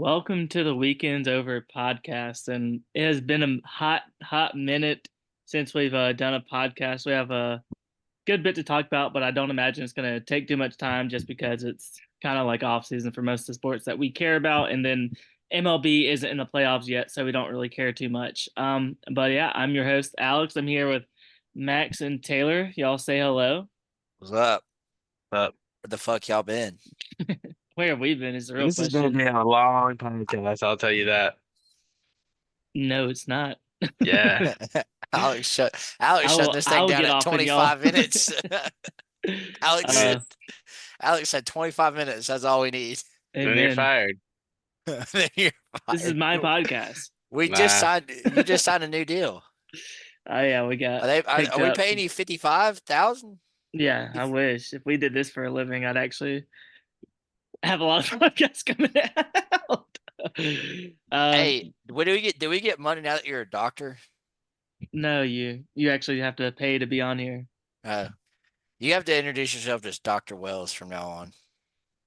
Welcome to the Weekends Over podcast. And it has been a hot minute since we've done a podcast. We have a good bit to talk about, but I don't imagine it's going to take too much time just because it's kind of like off season for most of the sports that we care about. And then MLB isn't in the playoffs yet, so we don't really care too much. But yeah, I'm your host, Alex. I'm here with Max and Taylor. Y'all say hello. What's up? But Where the fuck y'all been? Where have we been is the real this is going to question. be a long podcast, I'll tell you that. No, it's not. Yeah. Alex shut this thing I'll down get at off and y'all. 25 minutes. Alex Uh, said Alex said 25 minutes. That's all we need. Then you're Amen. fired. Then you're This is fired. my podcast. We Nah. just signed. You just signed a new deal. Oh yeah, we got picked Are we up. paying you 55,000? Yeah, I wish if we did this for a living, I'd actually have a lot of podcasts coming out. Hey, what do we get? Do we get money now that you're a doctor? No, you actually have to pay to be on here. You have to introduce yourself as Dr. Wells from now on.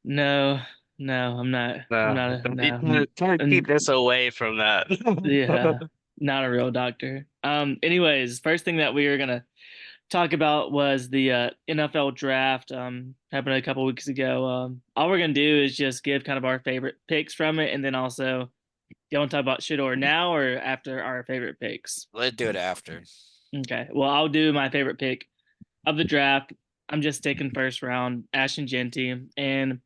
No, no, I'm not. I'm not. Try to keep this away from that. Yeah, not a real doctor. Anyways, first thing that we were gonna talk about was the NFL draft happened a couple weeks ago. All we're gonna do is just give kind of our favorite picks from it, and then also you want to talk about shit or now or after our favorite picks? Let's do it after. Okay. Well, I'll do my favorite pick of the draft. I'm just taking first round, Ashton Genty, and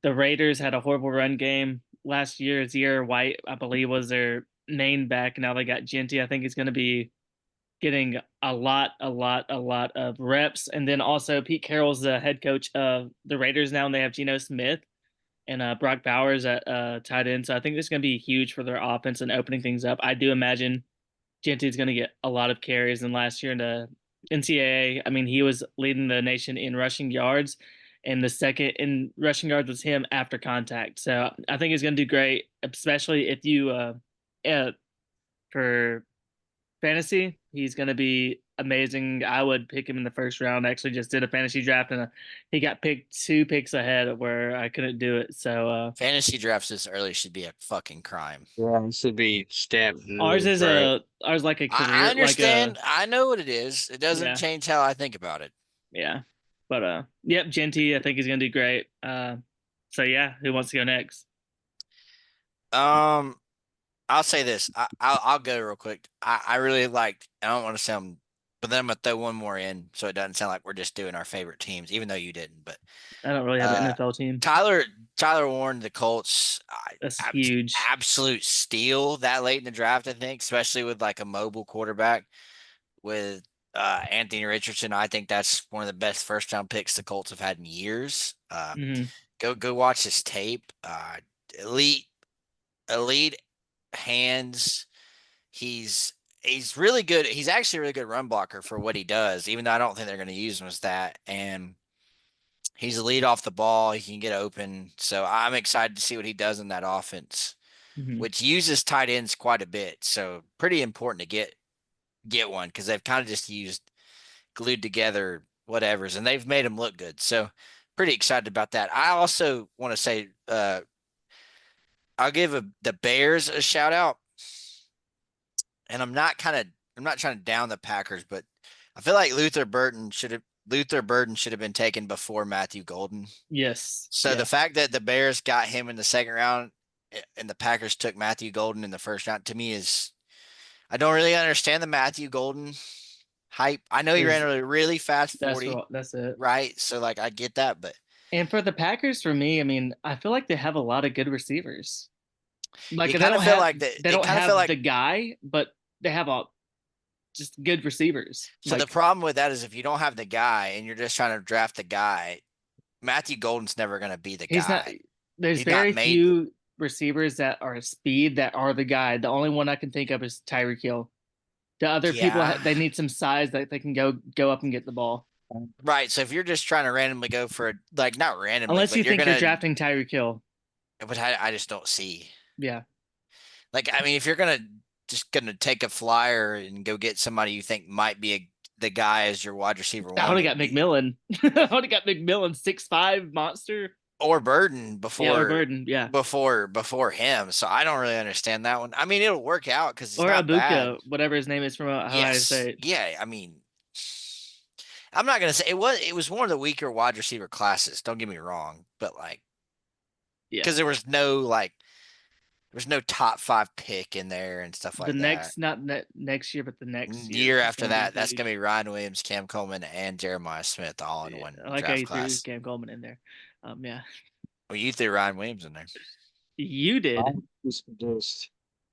the Raiders had a horrible run game last year. Zaire White, I believe, was their main back. Now they got Genty. I think he's going to be getting a lot of reps. And then also Pete Carroll's the head coach of the Raiders now, and they have Geno Smith and Brock Bowers at tight end. So I think this is going to be huge for their offense and opening things up. I do imagine Genty is going to get a lot of carries. And last year in the NCAA, I mean, he was leading the nation in rushing yards, and the second in rushing yards was him after contact. So I think he's going to do great, especially if you for fantasy, he's going to be amazing. I would pick him in the first round. I actually just did a fantasy draft, and he got picked 2 picks ahead of where I couldn't do it. So Fantasy drafts this early should be a fucking crime. Yeah, it should be stamped. ours is ours like a career. I understand. Like I know what it is. It doesn't Yeah. change how I think about it. Yeah, but yep, Genty, I think he's going to do great. So yeah, who wants to go next? I'll say this. I'll go real quick. I really liked. I don't want to sound, but then I'm gonna throw one more in so it doesn't sound like we're just doing our favorite teams, even though you didn't. But I don't really have an NFL team. Tyler Warren, the Colts, That's huge. absolute steal that late in the draft. I think, especially with like a mobile quarterback with Anthony Richardson. I think that's one of the best first round picks the Colts have had in years. Mhm. Go watch his tape. Elite hands. He's really good. He's actually a really good run blocker for what he does, even though I don't think they're going to use him as that. And he's a lead off the ball. He can get open. So I'm excited to see what he does in that offense, Mhm. which uses tight ends quite a bit. So pretty important to get one because they've kind of just used glued together whatevers, and they've made him look good. So pretty excited about that. I also want to say I'll give the Bears a shout out. And I'm not trying to down the Packers, but I feel like Luther Burden should have been taken before Matthew Golden. Yes. So the fact that the Bears got him in the second round and the Packers took Matthew Golden in the first round, to me, is I don't really understand the Matthew Golden hype. I know he ran a really fast 40. That's it. Right? So like I get that, but And for the Packers, for me, I mean, I feel like they have a lot of good receivers. Like you they kind of don't feel have like they don't have the guy, but they have just good receivers. So the problem with that is if you don't have the guy and you're just trying to draft the guy, Matthew Golden's never going to be the he's guy. not. There's He's very not made- few receivers that are speed that are the guy. The only one I can think of is Tyreek Hill. The other people Yeah. they need some size that they can go up and get the ball. Right. So if you're just trying to randomly go for like not randomly, Unless but you think gonna, you're drafting Tyreek Hill. but I just don't see. Yeah. Like I mean, if you're gonna take a flyer and go get somebody you think might be the guy as your wide receiver one, I would have got McMillan. I would have got McMillan, 6'5" monster. or Burden Yeah, or before Burden. Yeah, before him. So I don't really understand that one. I mean, it'll work out because he's or not bad. Abuka, whatever his name is from Ohio Yes, State. yeah. I mean, I'm not gonna say it was one of the weaker wide receiver classes. Don't get me wrong, but like Yeah, because there was no top 5 pick in there and stuff the like that. next, not next year, but the next year Year is after going to be that, that's huge. gonna be Ryan Williams, Cam Coleman, and Jeremiah Smith all in Yeah, one I like how draft you threw class. Cam Coleman in there. Yeah, Well, you threw Ryan Williams in there. you did. Who's produced?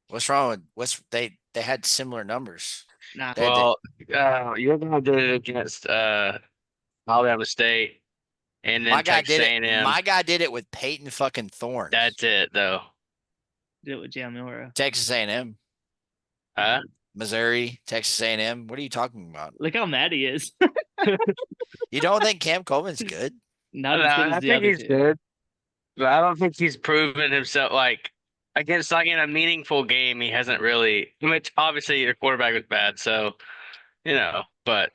What's wrong with they had similar numbers. Nah, They had the, Well, you're gonna do it against Alabama State and then Texas A&M. My guy did it with Peyton fucking Thorne. That's it though. did it with Jamora. Texas A&M, Huh? Missouri, Texas A&M. What are you talking about? Look how mad he is. You don't think Cam Coleman's good? Not No, as good as I the think other he's two. good, but I don't think he's proven himself like against like in a meaningful game. He hasn't really. Which obviously your quarterback was bad, so But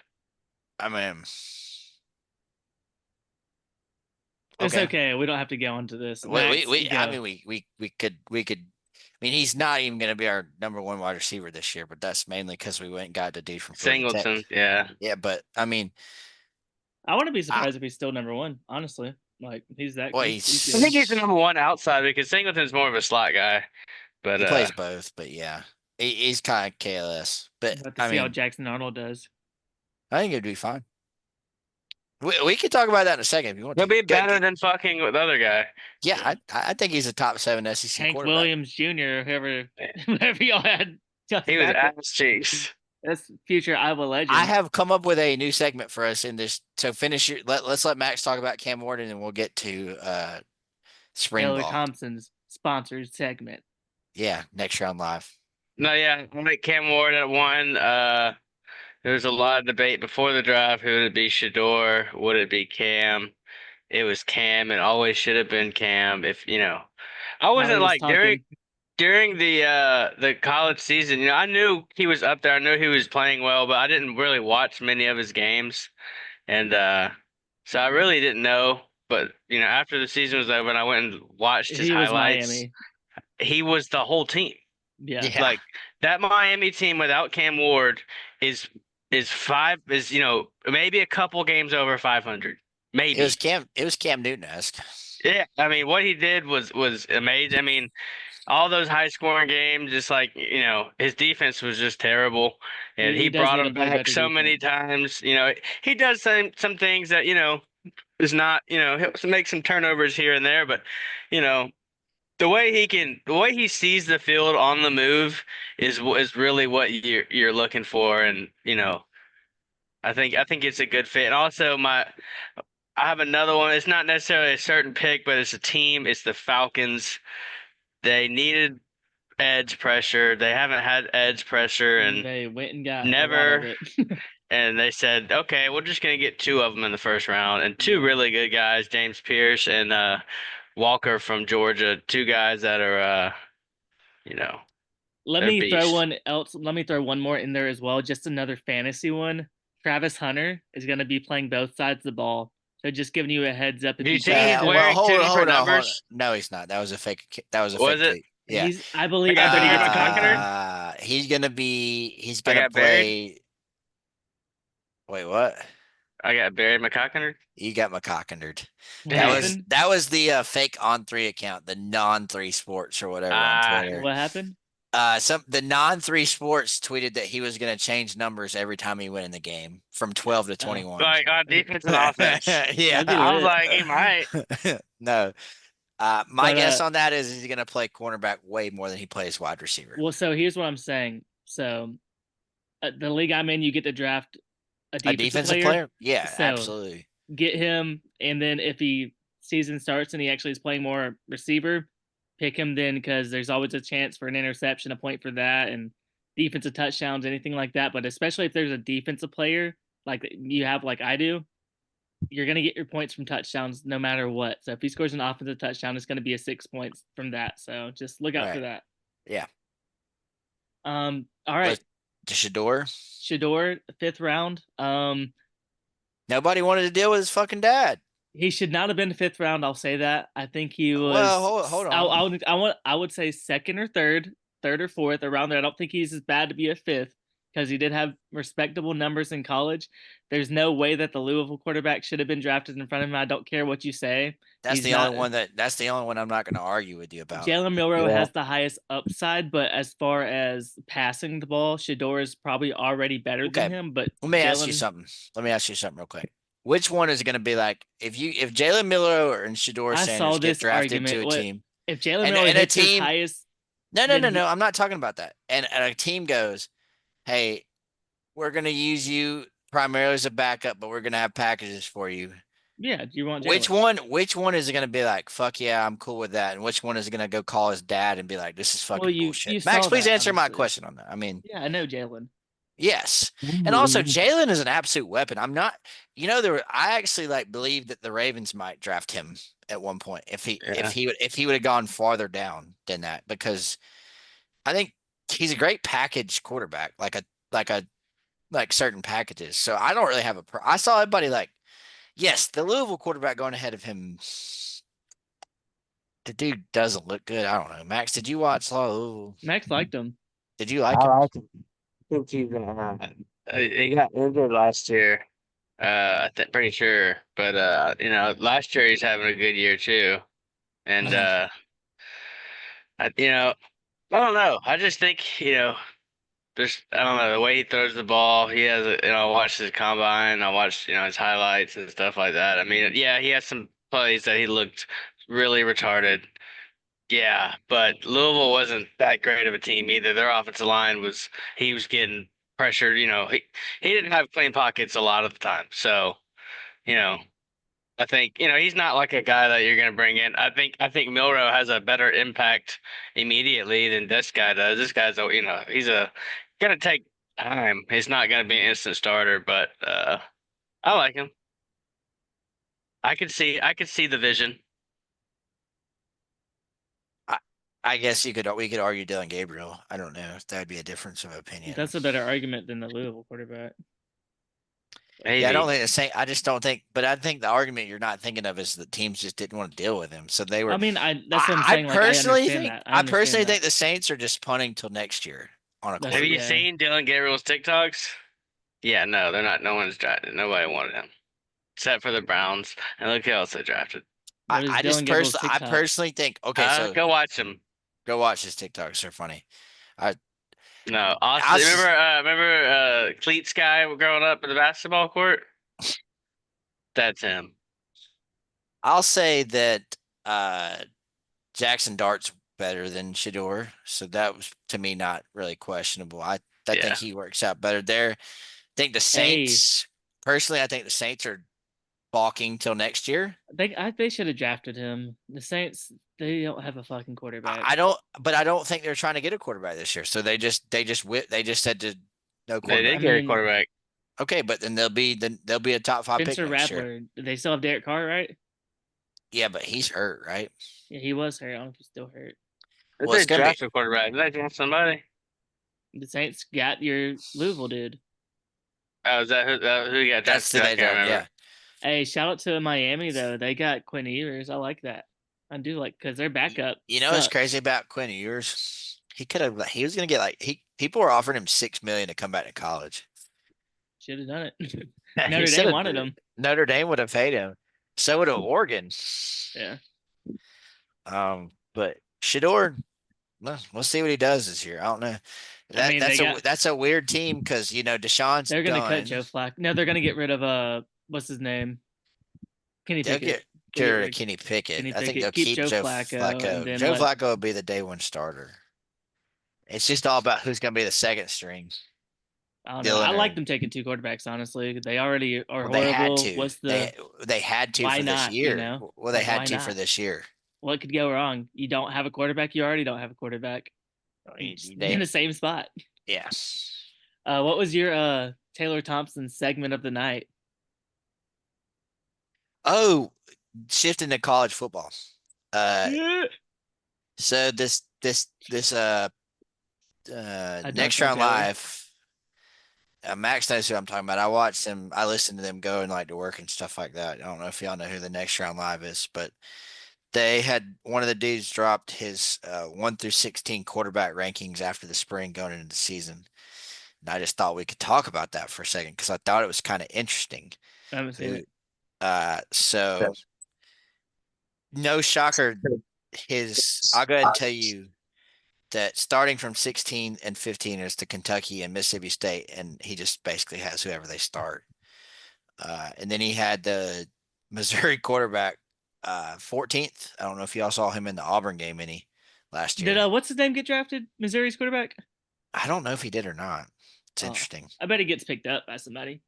I mean, It's okay. okay. We don't have to go into this. We, Max, we I go. mean, we could. I mean, he's not even going to be our number 1 wide receiver this year, but that's mainly because we went and got the dude from Florida Tech. Singleton, yeah. Yeah, but I mean, I wouldn't be surprised if he's still number 1. Honestly, like he's that. well, He's I good. think he's the number one outside because Singleton's more of a slot guy. But he plays both. But yeah, he's kind of KLS. But About to I see how mean, Jackson Arnold does. I think it'd be fine. We could talk about that in a second if you want he'll to. be better than fucking with the other guy. Yeah, I think he's a top 7 SEC Hank quarterback. Williams Jr. Whoever y'all had. He was ass cheeks. That's future Iowa legend. I have come up with a new segment for us in this. So finish your. Let's let Max talk about Cam Ward, and we'll get to spring Taylor ball. Thompson's sponsored segment. Yeah, next round live. No, yeah, I like Cam Ward at 1. There was a lot of debate before the draft. Who would it be? Shador? Would it be Cam? It was Cam. It always should have been Cam. I wasn't like during the college season. I knew he was up there. I knew he was playing well, but I didn't really watch many of his games, and so I really didn't know. But after the season was over and I went and watched his highlights, Miami. he was the whole team. Yeah. Like that Miami team without Cam Ward is maybe a couple games over 500. Maybe. It was Cam Newton-esque. Yeah, I mean what he did was amazing. I mean, all those high scoring games, just like his defense was just terrible, and he brought him back so many times. He does some things that is not he'll make some turnovers here and there, but the way he sees the field on the move is really what you're looking for, and I think it's a good fit. And also I have another one. It's not necessarily a certain pick, but it's a team. It's the Falcons. They needed edge pressure. They haven't had edge pressure, and they went and got never. A lot of it. And they said, okay, we're just gonna get 2 of them in the first round, and 2 really good guys, James Pierce and Walker from Georgia. 2 guys that are, Let me throw one more in there as well. Just another fantasy one. Travis Hunter is going to be playing both sides of the ball. So just giving you a heads up. Do you see he's wearing well, hold 2 on, different hold on. numbers? No, he's not. That was a fake. That was a Was fake it? tweet. Yeah, I believe. I got Barry McCockner? He's gonna be. He's gonna play. Buried? Wait, what? I got Barry McCockner. You got McCocknerd. What That was the fake On3 account, the non-3 sports or whatever on Twitter. What happened? The non-3 sports tweeted that he was going to change numbers every time he went in the game from 12 to 21. Like on defense and offense. Yeah, I was like, he might. No. My guess on that is he's going to play cornerback way more than he plays wide receiver. Well, so here's what I'm saying. So the league I'm in, you get to draft a defensive player. Yeah, so absolutely. Get him, and then if season starts and he actually is playing more receiver, pick him then, because there's always a chance for an interception, a point for that, and defensive touchdowns, anything like that. But especially if there's a defensive player like you have, like I do, you're going to get your points from touchdowns no matter what. So if he scores an offensive touchdown, it's going to be a 6 points from that. So just look out for that. Yeah. All right. To Shador, 5th round. Nobody wanted to deal with his fucking dad. He should not have been 5th round. I'll say that. I think he was. Well, hold on. I would say 2nd or 3rd or 4th around there. I don't think he's as bad to be a 5th because he did have respectable numbers in college. There's no way that the Louisville quarterback should have been drafted in front of him. I don't care what you say. That's the only one I'm not going to argue with you about. Jalen Milroe has the highest upside, but as far as passing the ball, Shedeur is probably already better than him. But let me ask you something. Let me ask you something real quick. Which one is going to be like if Jalen Milroe and Shedeur Sanders get drafted to a team? If Jalen Milroe hits his highest, no, I'm not talking about that. And a team goes, hey, we're going to use you primarily as a backup, but we're going to have packages for you. Yeah, do you want Jalen? Which one is it going to be like, fuck yeah, I'm cool with that? And which one is going to go call his dad and be like, this is fucking bullshit? Max, please answer my question on that. I mean, yeah, I know Jalen. Yes. And also Jalen is an absolute weapon. I'm not, I actually believe that the Ravens might draft him at one point if he would have gone farther down than that, because I think he's a great package quarterback, like certain packages. So I don't really have I saw everybody yes, the Louisville quarterback going ahead of him. The dude doesn't look good. I don't know. Max, did you watch Louisville? Max liked him. Did you like him? I liked him. I think he's he got injured last year. Pretty sure. But last year he's having a good year too. And I don't know. I just think, I don't know, the way he throws the ball. He has I watched his combine, I watched, his highlights and stuff like that. I mean, yeah, he has some plays that he looked really retarded. Yeah, but Louisville wasn't that great of a team either. Their offensive line was getting pressured. He didn't have clean pockets a lot of the time. So, I think he's not like a guy that you're going to bring in. I think Milroe has a better impact immediately than this guy does. This guy's he's going to take time. He's not going to be an instant starter, but I like him. I could see the vision. I guess we could argue Dylan Gabriel. I don't know if that'd be a difference of opinion. That's a better argument than the Louisville quarterback. Maybe. Yeah, I don't think the same. I just don't think. But I think the argument you're not thinking of is the teams just didn't want to deal with him, so they were. I mean, that's what I'm saying. I personally think the Saints are just punting till next year on a. Have you seen Dylan Gabriel's TikToks? Yeah, no, they're not. No one's drafted. Nobody wanted him, except for the Browns. And look who else they drafted. I personally think. Okay, so go watch him. Go watch his TikToks. They're funny. No, Austin. Remember cleats guy growing up in the basketball court? That's him. I'll say that Jackson Dart's better than Shedeur, so that was to me not really questionable. I think he works out better there. I think the Saints. Personally, I think the Saints are balking till next year. They should have drafted him. The Saints, they don't have a fucking quarterback. I don't think they're trying to get a quarterback this year. So they just said to no quarterback. They did get a quarterback. Okay, but then they'll be a top 5 pick next year. They still have Derek Carr, right? Yeah, but he's hurt, right? Yeah, he was hurt. I don't know if he's still hurt. Well, they draft a quarterback. Did they draft somebody? The Saints got your Louisville dude. Oh, is that who got drafted? That's the yeah. Hey, shout out to Miami though. They got Quinn Ewers. I like that. I do like because their backup. What's crazy about Quinn Ewers? He was gonna get people were offering him $6 million to come back to college. Should have done it. Notre Dame wanted him. Notre Dame would have paid him. So would have Oregon. Yeah. But Shedeur, we'll see what he does this year. I don't know. That's a weird team because Deshaun's. They're gonna cut Joe Flacco. No, they're gonna get rid of what's his name? Kenny Pickett. Get rid of Kenny Pickett. I think they'll keep Joe Flacco. Joe Flacco will be the day one starter. It's just all about who's going to be the second string. I don't know. I like them taking 2 quarterbacks, honestly. They already are horrible. They had to. They had to for this year. Well, they had to for this year. What could go wrong? You don't have a quarterback. You already don't have a quarterback. In the same spot. Yeah. What was your Taylor Thompson segment of the night? Oh, shifting to college football. So this next round live, Max knows who I'm talking about. I watched them. I listened to them going like to work and stuff like that. I don't know if y'all know who the Next Round Live is, but they had one of the dudes dropped his 1 through 16 quarterback rankings after the spring going into the season. And I just thought we could talk about that for a second because I thought it was kind of interesting. I haven't seen it. So no shocker, I'll go ahead and tell you that starting from 16 and 15 is the Kentucky and Mississippi State, and he just basically has whoever they start. And then he had the Missouri quarterback 14th. I don't know if y'all saw him in the Auburn game any last year. Did what's his name get drafted? Missouri's quarterback? I don't know if he did or not. It's interesting. I bet he gets picked up by somebody.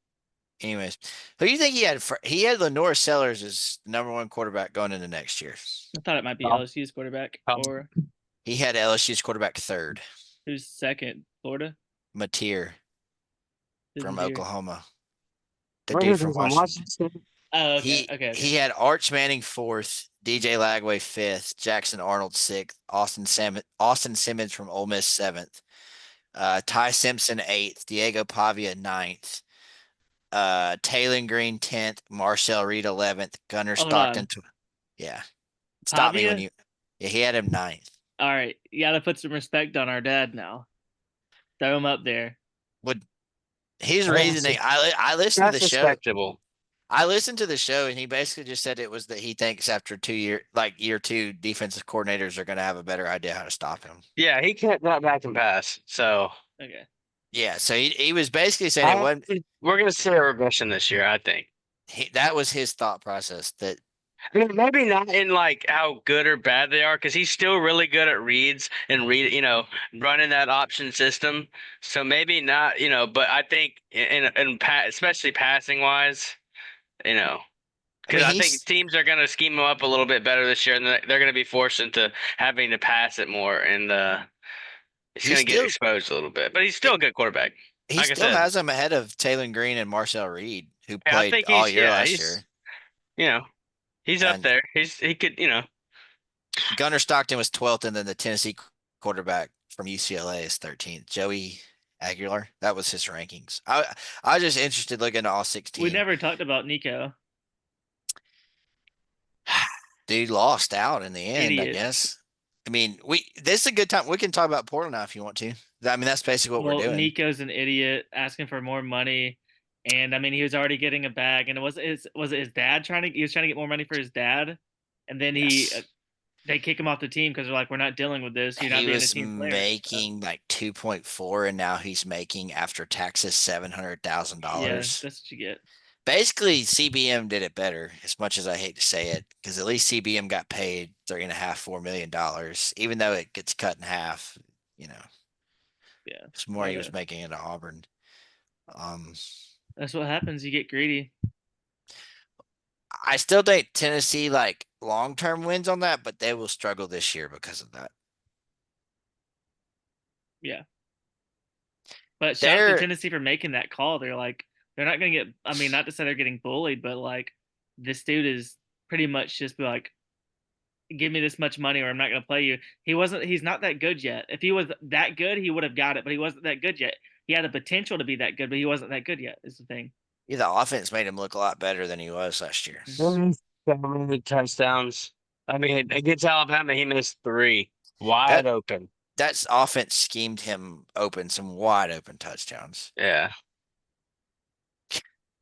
Anyways, who do you think he had? He had Lenore Sellers as number 1 quarterback going into next year. I thought it might be LSU's quarterback. Or he had LSU's quarterback 3rd. Who's second? Florida? Mateer from Oklahoma. The Where dude is from he from? Washington. Oh, okay. Okay. He had Arch Manning 4th, DJ Lagway 5th, Jackson Arnold 6th, Austin Simmons from Ole Miss 7th, Ty Simpson 8th, Diego Pavia 9th, Taylor Green 10th, Marcel Reed 11th, Gunnar Stockton. Yeah. Stop me when you. Yeah, he had him 9th. All right. You got to put some respect on our dad now. Throw him up there. Would his reasoning? I listened to the show. Respectable. I listened to the show, and he basically just said it was that he thinks after year 2, defensive coordinators are going to have a better idea how to stop him. Yeah, he can't drop back and pass. So okay. Yeah, so he was basically saying it wasn't. We're going to see a regression this year, I think. That was his thought process. That maybe not in like how good or bad they are, because he's still really good at reads and running that option system. So maybe not, but I think especially passing wise, because I think teams are going to scheme him up a little bit better this year, and they're going to be forced into having to pass it more, and he's going to get exposed a little bit. But he's still a good quarterback. He still has him ahead of Taylor Green and Marcel Reed, who played all year last year. He's up there. He could, Gunnar Stockton was 12th, and then the Tennessee quarterback from UCLA is 13th. Joey Aguilar. That was his rankings. I was just interested looking at all 16. We never talked about Nico. Dude lost out in the end, I guess. I mean, this is a good time. We can talk about Portland now if you want to. I mean, that's basically what we're doing. Nico's an idiot asking for more money. And I mean, he was already getting a bag, and was it his dad he was trying to get more money for his dad, and then they kick him off the team because they're like, we're not dealing with this. You're not being a team player. He was making like 2.4, and now he's making after taxes $700,000. Yeah, that's what you get. Basically, CBM did it better, as much as I hate to say it, because at least CBM got paid $3.5–4 million, even though it gets cut in half. Yeah, it's more he was making at Auburn. That's what happens. You get greedy. I still think Tennessee long-term wins on that, but they will struggle this year because of that. Yeah. But shout out to Tennessee for making that call. They're not going to get, I mean, not to say they're getting bullied, but this dude is pretty much just give me this much money or I'm not going to play you. He's not that good yet. If he was that good, he would have got it, but he wasn't that good yet. He had the potential to be that good, but he wasn't that good yet, is the thing. Yeah, the offense made him look a lot better than he was last year. So many touchdowns. I mean, against Alabama, he missed 3 wide open. That's offense schemed him open, some wide open touchdowns. Yeah.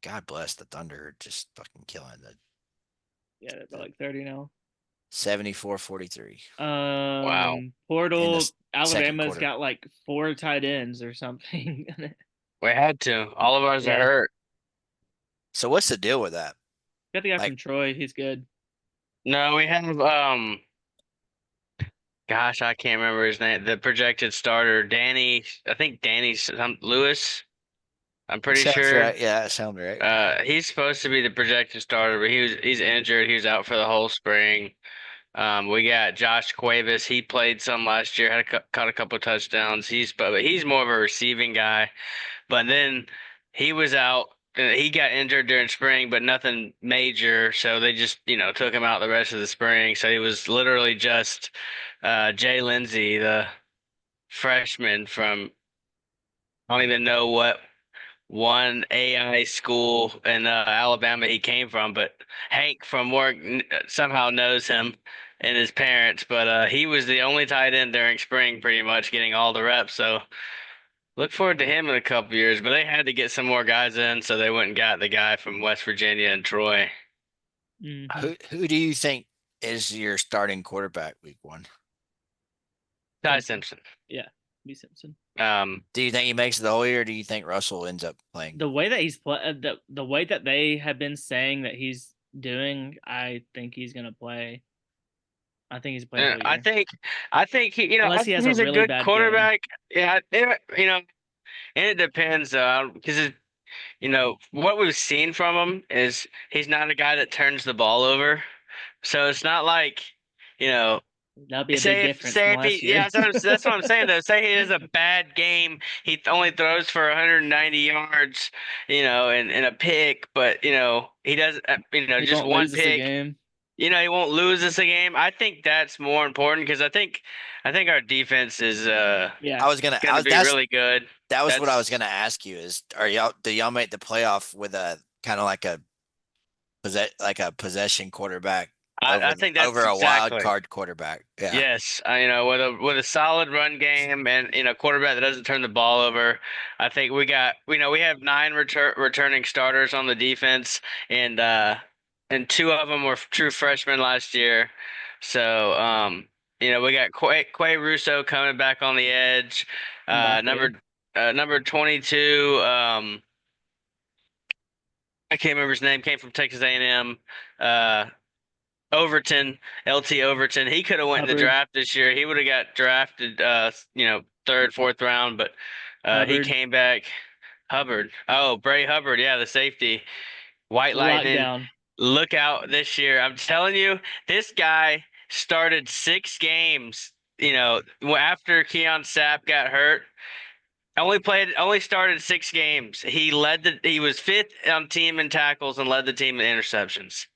God bless the Thunder, just fucking killing it. Yeah, they're 30 now. 74-43. Wow. Portal, Alabama's got 4 tight ends or something. We had to. All of ours are hurt. So what's the deal with that? Got the guy from Troy. He's good. No, we have gosh, I can't remember his name. The projected starter, Danny. I think Danny's Lewis. I'm pretty sure. Right. Yeah, that sounds right. He's supposed to be the projected starter, but he's injured. He was out for the whole spring. We got Josh Cuevas. He played some last year. Caught a couple of touchdowns. But he's more of a receiving guy. But then he was out. He got injured during spring, but nothing major. So they just, took him out the rest of the spring. So he was literally just Jay Lindsey, the freshman from, I don't even know what one AI school in Alabama he came from, but Hank from work somehow knows him and his parents. But he was the only tight end during spring, pretty much getting all the reps. So look forward to him in a couple years. But they had to get some more guys in, so they went and got the guy from West Virginia and Troy. Who do you think is your starting quarterback week 1? Ty Simpson. Yeah, B. Simpson. Do you think he makes it the whole year, or do you think Russell ends up playing? The way that he's the way that they have been saying that he's doing, I think he's gonna play. I think he's playing. I think he, unless he has he's a a really good bad quarterback. Game. Yeah, and it depends because what we've seen from him is he's not a guy that turns the ball over. So it's not like, that'd be a big difference from last year. Yeah, that's what I'm saying though. Say he has a bad game, he only throws for 190 yards, and a pick, but he doesn't, he just won't one lose us a pick. game. He won't lose us a game. I think that's more important because I think our defense is Yeah. I was gonna be really good. That was what I was gonna ask you is do y'all make the playoff with a kind of like a possession quarterback I think that's over a wild exactly. card quarterback? Yeah. Yes, with a solid run game and quarterback that doesn't turn the ball over, I think we have 9 returning starters on the defense, and 2 of them were true freshmen last year. So we got Quay Russo coming back on the edge, number 22. I can't remember his name. Came from Texas A&M. Overton, LT Overton. He could have went in the draft this year. He would have got drafted, 3rd, 4th round, but he came back. Hubbard. Oh, Bray Hubbard. Yeah, the safety. White Lightning. Lockdown. Look out this year. I'm telling you, this guy started 6 games, after Keon Sapp got hurt. Only started 6 games. He was 5th on team in tackles and led the team in interceptions.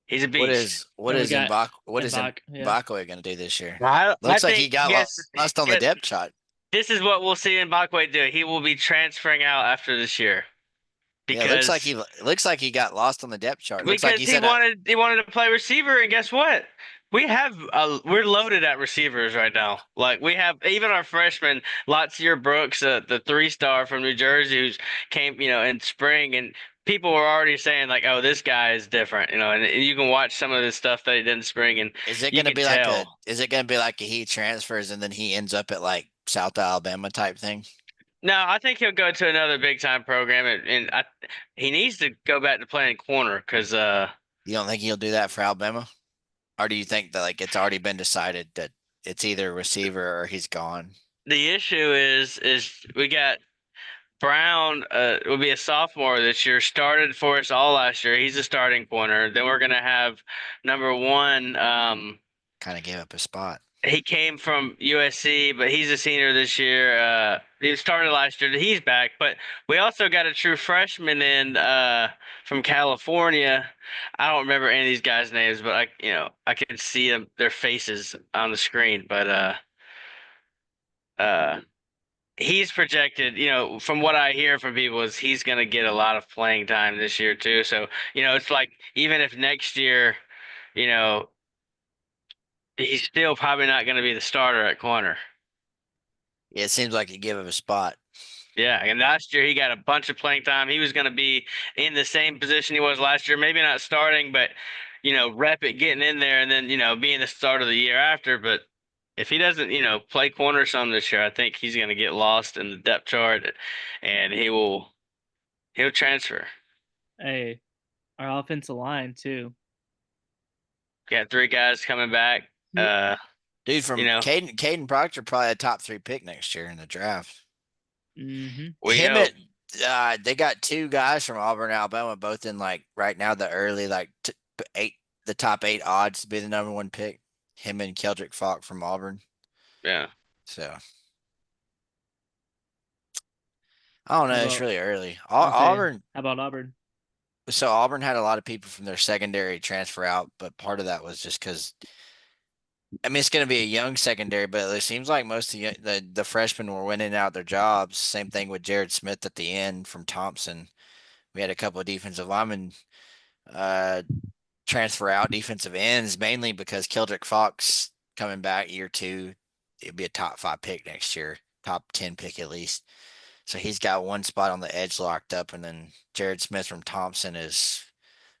He's a beast. What is Mbakwe going to do this year? Looks like he got lost on the depth chart. This is what we'll see Mbakwe do. He will be transferring out after this year. Because it looks like he got lost on the depth chart. Because he wanted to play receiver, and guess what? We're loaded at receivers right now. Like we have even our freshman Latsier Brooks, the 3-star from New Jersey, who's came in spring, and people were already saying like, "Oh, this guy is different," and you can watch some of the stuff that he did in spring, and is it going to be like he transfers and then he ends up at like South Alabama type thing? No, I think he'll go to another big time program, and he needs to go back to playing corner because you don't think he'll do that for Alabama, or do you think that like it's already been decided that it's either receiver or he's gone? The issue is we got Brown will be a sophomore this year, started for us all last year. He's a starting corner. Then we're gonna have number 1. Kind of gave up a spot. He came from USC, but he's a senior this year. He started last year. He's back, but we also got a true freshman in from California. I don't remember any of these guys' names, but I can see their faces on the screen. But he's projected. From what I hear from people, is he's going to get a lot of playing time this year too. So it's like even if next year, he's still probably not going to be the starter at corner. Yeah, it seems like he gave him a spot. Yeah, and last year he got a bunch of playing time. He was going to be in the same position he was last year, maybe not starting, but rep it, getting in there, and then being the start of the year after. But if he doesn't play corner some this year, I think he's going to get lost in the depth chart, and he'll transfer. Hey, our offensive line too. Got 3 guys coming back. Dude, from Caden Proctor, probably a top 3 pick next year in the draft. Mm-hmm. They got 2 guys from Auburn, Alabama, both in like right now the early the top 8 odds to be the number 1 pick. Him and Keldrick Falk from Auburn. Yeah. So I don't know. It's really early. Auburn. How about Auburn? So Auburn had a lot of people from their secondary transfer out, but part of that was just because I mean, it's going to be a young secondary, but it seems like most of the freshmen were winning out their jobs. Same thing with Jared Smith at the end from Thompson. We had a couple of defensive linemen uh, transfer out, defensive ends, mainly because Keldrick Fox coming back year two. It'd be a top 5 pick next year, top 10 pick at least. So he's got one spot on the edge locked up, and then Jared Smith from Thompson has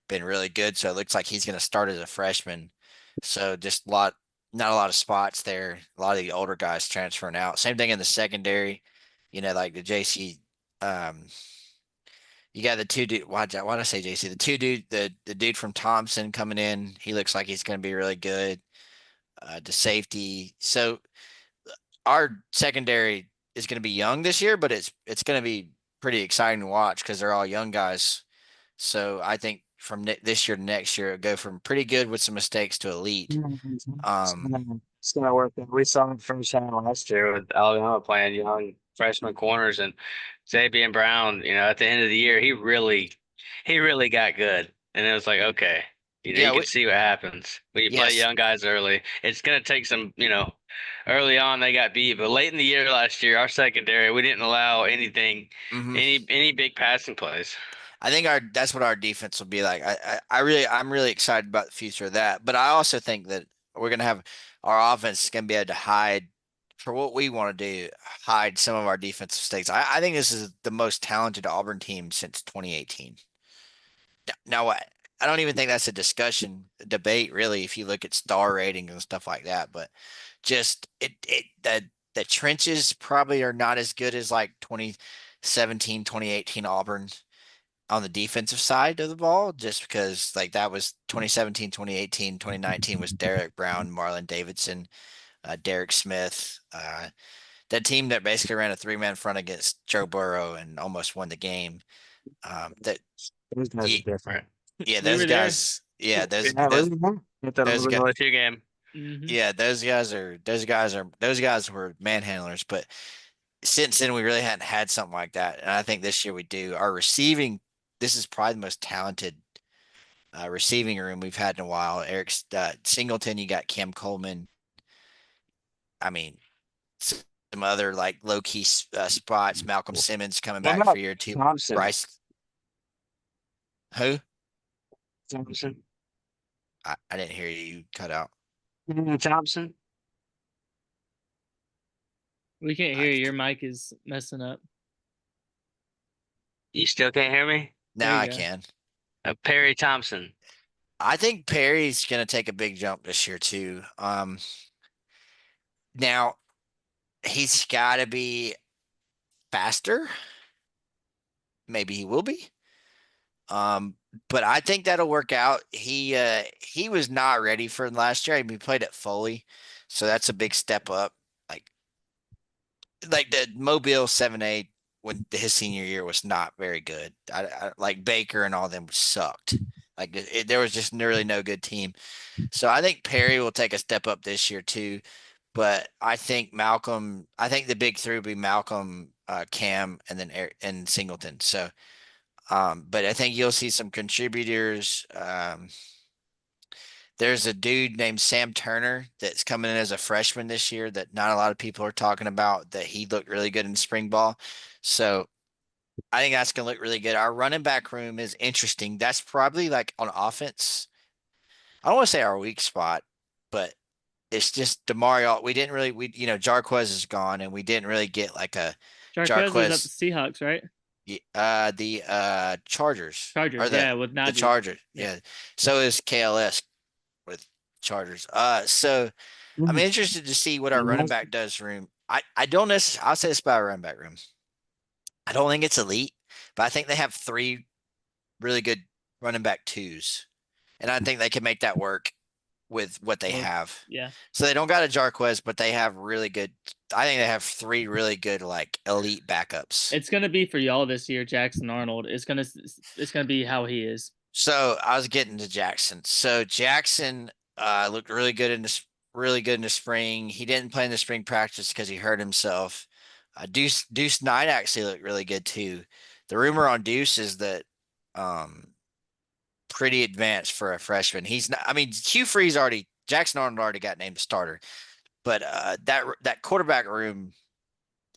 been really good. So it looks like he's going to start as a freshman. So just not a lot of spots there. A lot of the older guys transferring out. Same thing in the secondary. Like the JC. Um, you got the two dude. Why'd I say JC? The two dude, the dude from Thompson coming in. He looks like he's going to be really good. The safety. So our secondary is going to be young this year, but it's going to be pretty exciting to watch because they're all young guys. So I think from this year to next year, it'll go from pretty good with some mistakes to elite. Um, It's gonna work. We saw it firsthand last year with Alabama playing young freshman corners and Xavier Brown. At the end of the year, he really got good, and it was like, okay, yeah, you can see what happens when you play yes. young guys early. It's gonna take some, early on they got beat, but late in the year last year, our secondary, we didn't allow anything, hmm any big passing plays. I think that's what our defense will be like. I'm really excited about the future of that. But I also think that we're gonna have our offense is gonna be able to hide for what we want to do, hide some of our defensive mistakes. I think this is the most talented Auburn team since 2018. Now, I don't even think that's a debate, really, if you look at star ratings and stuff like that. But just the trenches probably are not as good as like 2017, 2018 Auburn on the defensive side of the ball, just because like that was 2017, 2018, 2019 was Derek Brown, Marlon Davidson, Derek Smith, that team that basically ran a 3-man front against Joe Burrow and almost won the game. That Those guys are yeah, different. yeah, We those were there. guys, yeah, Yeah, we were at that those Auburn guys, LSU game. Hmm. yeah, those guys were manhandlers. But since then, we really hadn't had something like that, and I think this year we do. Our receiving, this is probably the most talented receiving room we've had in a while. Eric Singleton, you got Cam Coleman. I mean, some other like low key spots. Malcolm Simmons coming What back for about year two. Thompson? Bryce, who? Thompson? I didn't hear you cut out. Thompson? We can't I, hear you. Your mic is messing up. You still can't hear me? There now you I go. can. Perry Thompson. I think Perry's going to take a big jump this year too. Now he's got to be faster. Maybe he will be. Um, but I think that'll work out. He was not ready for last year. He played at Foley, so that's a big step up. Like like the Mobile 7A when his senior year was not very good. Like Baker and all them sucked. Like there was just really no good team. So I think Perry will take a step up this year too. But I think I think the big three will be Malcolm, Cam, and then and Singleton. So, but I think you'll see some contributors. There's a dude named Sam Turner that's coming in as a freshman this year that not a lot of people are talking about, that he looked really good in spring ball. So I think that's going to look really good. Our running back room is interesting. That's probably like on offense. I don't want to say our weak spot, but it's just Demario. We didn't really, Jarquez is gone and we didn't really get like a Jarquez was at the Jarquez, Seahawks, right? the Chargers or Chargers, yeah, with the Najee. Chargers. Yeah. Yeah. So is KLS with Chargers. So I'm interested to see what our running back does room. I don't necessarily, I'll say this about our running back room. I don't think it's elite, but I think they have 3 really good running back twos. And I think they can make that work with what they Well, have. yeah. So they don't got a Jarquez, but they have really good. I think they have 3 really good like elite backups. It's gonna be for y'all this year, Jackson Arnold. It's gonna be how he is. So I was getting to Jackson. So Jackson looked really good in the spring. He didn't play in the spring practice because he hurt himself. Deuce Knight actually looked really good too. The rumor on Deuce is that pretty advanced for a freshman. He's not. I mean, Hugh Freeze already Jackson Arnold already got named the starter, but that quarterback room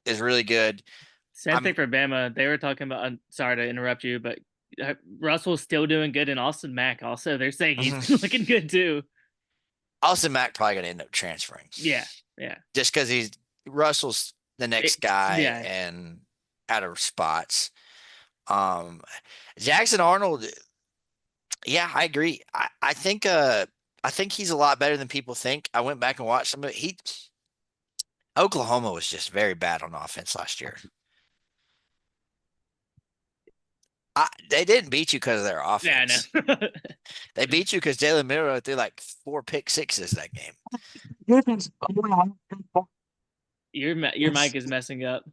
is really good. Same thing for Bama. They were talking about. Sorry to interrupt you, but Russell's still doing good, and Austin Mack also. They're saying he's looking good too. Austin Mack probably gonna end up transferring. Yeah. Just because Russell's the next guy and out of spots. Jackson Arnold, yeah, I agree. I think he's a lot better than people think. I went back and watched some of it. Oklahoma was just very bad on offense last year. They didn't beat you because of their offense. Yeah, I know. They beat you because Jalen Milroe threw like 4 pick sixes that game. Your mic is messing up.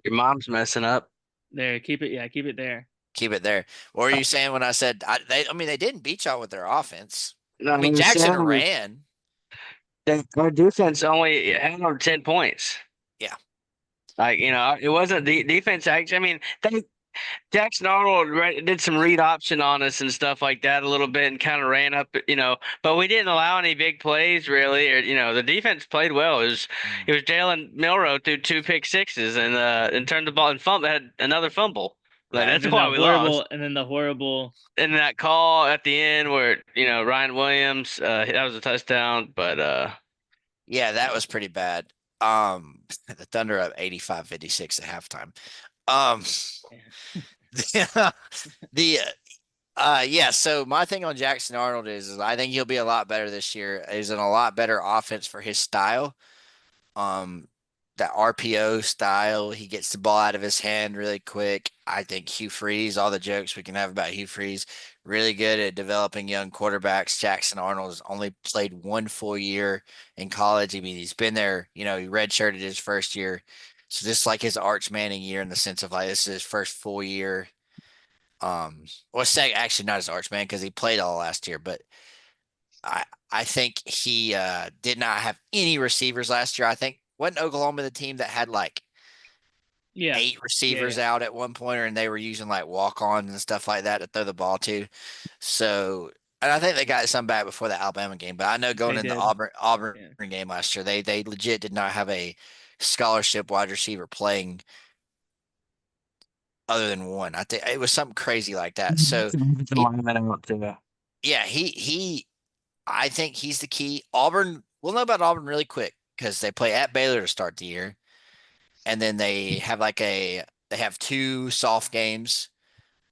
Your mom's messing up. There, keep it. Yeah, keep it there. Keep it there. What were you saying when I said they didn't beat y'all with their offense? No, I mean, Jackson ran. Our defense only had 10 points. Yeah. Like, it wasn't the defense. Actually, I mean, Jackson Arnold did some read option on us and stuff like that a little bit and kind of ran up, but we didn't allow any big plays really. Or, the defense played well. It was Jalen Milroe threw 2 pick sixes and turned the ball and had another fumble. Like, that's why we lost. And then the horrible. And that call at the end where, Ryan Williams, that was a touchdown, but yeah, that was pretty bad. The Thunder up 85-56 at halftime. So my thing on Jackson Arnold is I think he'll be a lot better this year. He's in a lot better offense for his style. That RPO style, he gets the ball out of his hand really quick. I think Hugh Freeze, all the jokes we can have about Hugh Freeze, really good at developing young quarterbacks. Jackson Arnold has only played 1 full year in college. I mean, he's been there, he redshirted his first year. So just like his Arch Manning year in the sense of like this is his first full year. Actually not his Arch Manning because he played all last year, but I think he did not have any receivers last year. I think wasn't Oklahoma the team that had like 8 receivers out at one point, and they were using like walk-ons and stuff like that to throw the ball to. So, and I think they got some back before the Alabama game, but I know going in the Auburn game last year, they legit did not have a scholarship wide receiver playing other than one. I think it was something crazy like that. So yeah, I think he's the key. Auburn, we'll know about Auburn really quick because they play at Baylor to start the year. And then they have they have 2 soft games.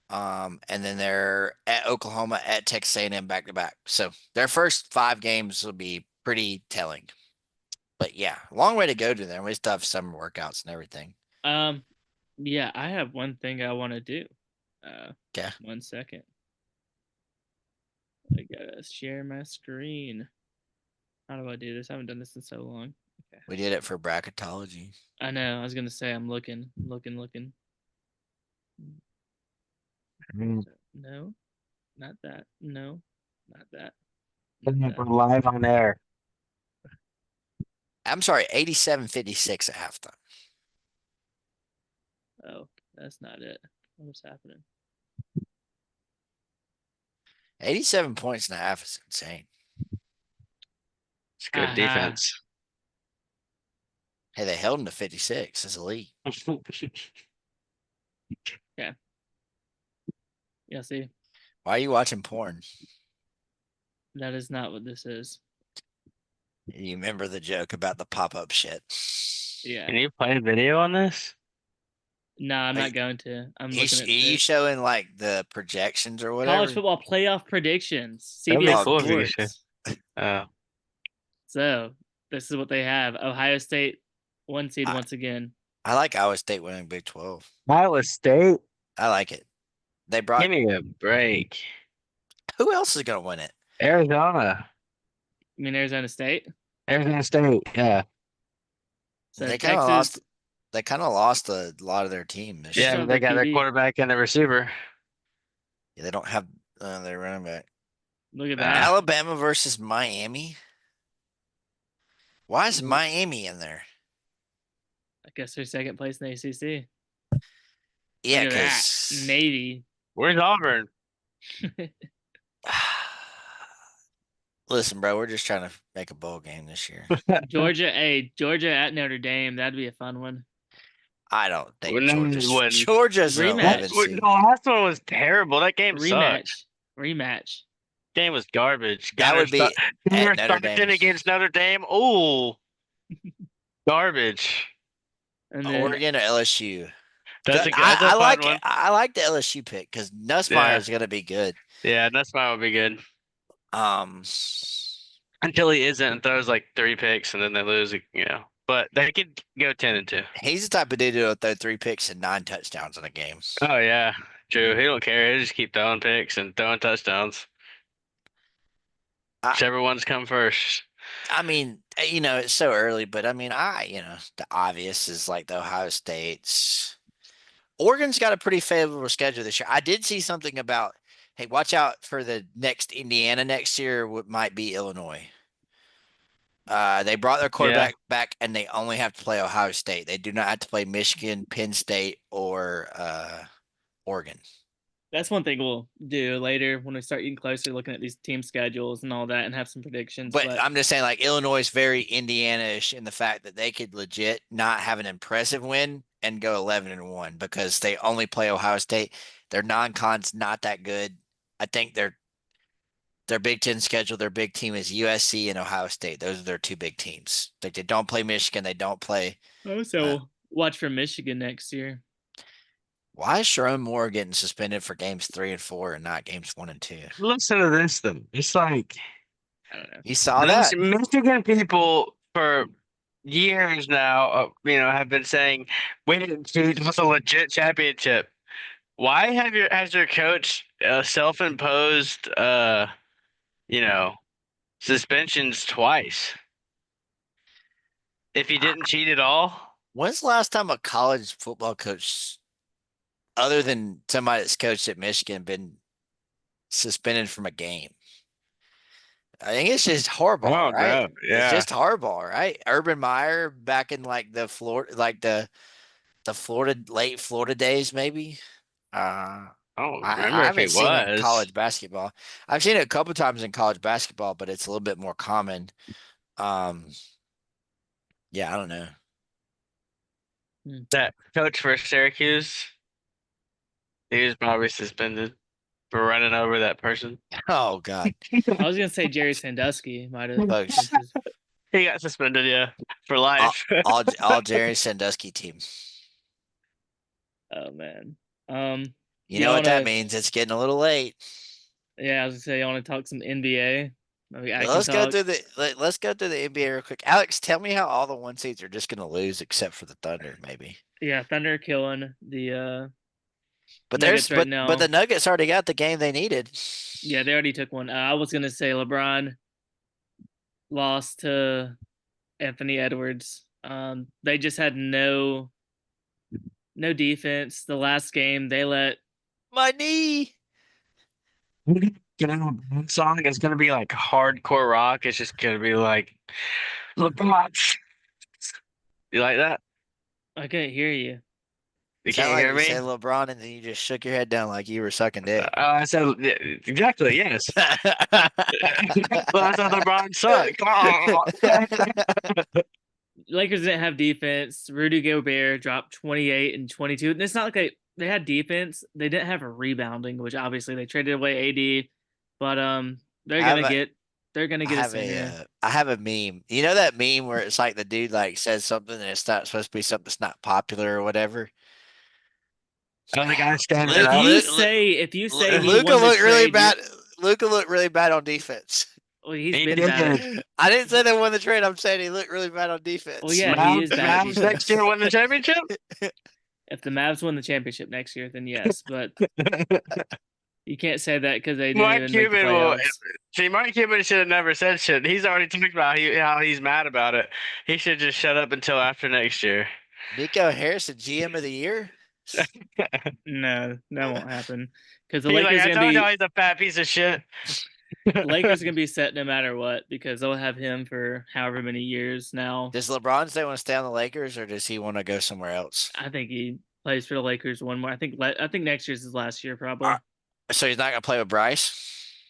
And then they're at Oklahoma, at Texas A&M back to back. So their first 5 games will be pretty telling. But yeah, long way to go to them. We still have summer workouts and everything. Yeah, I have one thing I want to do. Okay. 1 second. I gotta share my screen. How do I do this? I haven't done this in so long. Okay. We did it for bracketology. I know. I was gonna say I'm looking. No, not that. No, not that. We're live on air. I'm sorry, 87-56 at halftime. Oh, that's not it. What's happening? 87 points and a half is insane. It's good defense. Hey, they held him to 56 as a lead. Yeah. Yeah, see. Why are you watching porn? That is not what this is. You remember the joke about the pop-up shit? Yeah. Can you play a video on this? No, I'm not going to. I'm looking at you showing like the projections or whatever? College football playoff predictions. CBS Sports. Oh. So this is what they have. Ohio State 1 seed once again. I like Iowa State winning Big 12. Iowa State? I like it. Give me a break. Who else is going to win it? Arizona. You mean Arizona State? Arizona State, yeah. So they kind of lost. They kind of lost a lot of their team this year. Yeah, they got their quarterback and their receiver. Yeah, they don't have their running back. Look at that. Alabama versus Miami. Why is Miami in there? I guess they're second place in the ACC. Yeah, because Navy. Where's Auburn? Listen, bro, we're just trying to make a bowl game this year. Georgia at Notre Dame. That'd be a fun one. I don't think No, it wouldn't. Georgia's an Rematch. 11 seed. The last one was terrible. That game sucked. Rematch. Game was garbage. That would be Gunner at Notre Stockton Dame. against Notre Dame. Ooh, garbage. And then Oregon or LSU. That's a I fun like one. I like the LSU pick because Nussmeier is gonna be good. Yeah, Nussmeier would be good. Um, Until he isn't and throws like 3 picks and then they lose, But they could go 10-2. he's the type of dude who'll throw 3 picks and 9 touchdowns in a game. Oh yeah, true. He don't care. He just keep throwing picks and throwing touchdowns. Whichever ones come first. I mean, it's so early, but I mean, the obvious is like the Ohio States. Oregon's got a pretty favorable schedule this year. I did see something about, hey, watch out for the next Indiana next year. What might be Illinois. They brought their quarterback back, and they only have to play Ohio State. They do not have to play Michigan, Penn State, or Oregon. that's one thing we'll do later when we start getting closer, looking at these team schedules and all that, and have some predictions. But I'm just saying, like, Illinois is very Indiana-ish in the fact that they could legit not have an impressive win and go 11-1 because they only play Ohio State. Their non-con's not that good. I think their Big Ten schedule, their big team is USC and Ohio State. Those are their 2 big teams. Like, they don't play Michigan. They don't play. Also, watch for Michigan next year. Why is Sharon Moore getting suspended for games 3 and 4 and not games 1 and 2? Listen to this, though. It's like, I don't know. You saw that? Michigan people for years now, have been saying, "We didn't cheat. It's a legit championship." Why has your coach self-imposed, suspensions twice? If he didn't cheat at all? When's the last time a college football coach, other than somebody that's coached at Michigan, been suspended from a game? I think it's just Harbaugh, right? No. Yeah. It's just Harbaugh, right? Urban Meyer back in like the Florida, like the late Florida days, maybe. I don't I remember if he haven't seen it in was. college basketball. I've seen it a couple times in college basketball, but it's a little bit more common. Yeah, I don't know. That coach for Syracuse, he was probably suspended for running over that person. Oh God, I was gonna say Jerry Sandusky might have. folks. He got suspended, for life. all Jerry Sandusky team. Oh man. You know what that means? It's getting a little late. Yeah, I was gonna say, you want to talk some NBA? Let's go through the NBA real quick. Alex, tell me how all the 1 seeds are just going to lose except for the Thunder, maybe. Yeah, Thunder are killing the But Nuggets right now. but the Nuggets already got the game they needed. Yeah, they already took one. I was gonna say LeBron lost to Anthony Edwards. They just had no defense. The last game they let my knee. Song is gonna be like hardcore rock. It's just gonna be like LeBron. You like that? I couldn't hear you. You can't hear me? You said LeBron and then you just shook your head down like you were sucking dick. I said exactly, yes. Well, I said LeBron sucked. Lakers didn't have defense. Rudy Gobert dropped 28 and 22. And it's not like they had defense. They didn't have a rebounding, which obviously they traded away AD. But they're gonna get a center. I have a meme. You know that meme where it's like the dude like says something and it's not supposed to be something that's not popular or whatever. The guy standing If up. you say Luka looked really bad. Luka looked really bad on defense. Well, he's been bad. I didn't say they won the trade. I'm saying he looked really bad on defense. Well, yeah, he is bad. Mavs next year win the championship? If the Mavs win the championship next year, then yes. But you can't say that because they didn't Mark even Cuban make the playoffs. See, Mark Cuban should have never said shit. He's already talked about how he's mad about it. He should just shut up until after next year. Nico Harris, the GM of the year? No, that won't happen. Because the He's Lakers like, are gonna be he's a fat piece of shit. the Lakers are gonna be set no matter what because they'll have him for however many years now. Does LeBron say want to stay on the Lakers or does he want to go somewhere else? I think he plays for the Lakers one more. I think next year's his last year probably. So he's not gonna play with Bryce?